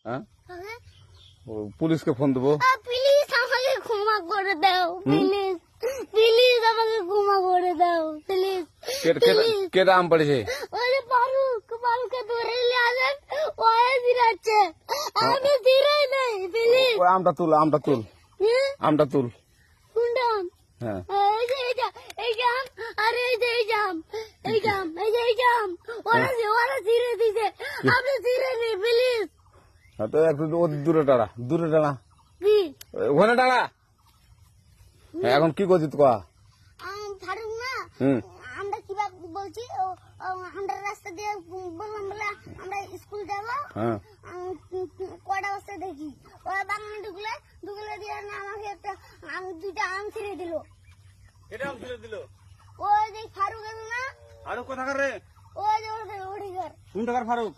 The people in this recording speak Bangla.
হ্যাঁ পুলিশকে ফোন দেবো। প্লিজ আমাকে ক্ষমা করে দাও, প্লিজ প্লিজ আমাকে ক্ষমা করে দাও, প্লিজ। কেটা আম পড়েছে? ওই ফারুককে ধরে নিয়ে আসেন, ওই দিরাচ্ছে, আমি দিরাই নাই, প্লিজ। ওই আমটা তুল আমটা তুল। কোনটা আম? হ্যাঁ এই যে এই আম, আরে এই যে এই আম, এই আম, ওরা ছিঁড়ে দিছে, আপনি ছিঁড়ে নি, প্লিজ। তো একটু দূরে টানা কি ওখানে টানা। এখন কি করছিস তো? ফারুক না, আমরা কিভাবে বলছি, আমরা রাস্তা দিয়ে বললাম বলে আমরা স্কুল যাবো, কয়টা বস্তা দেখি ওরা বাগানে ঢুকলে দিয়ে না আমাকে একটা দুইটা আম ছিঁড়ে দিল। এটা আম ছিঁড়ে দিল? ওই যে ফারুক আছে না, ফারুক কোথাকার রে? ওই যে ওর ঘর। কোন টাকার ফারুক?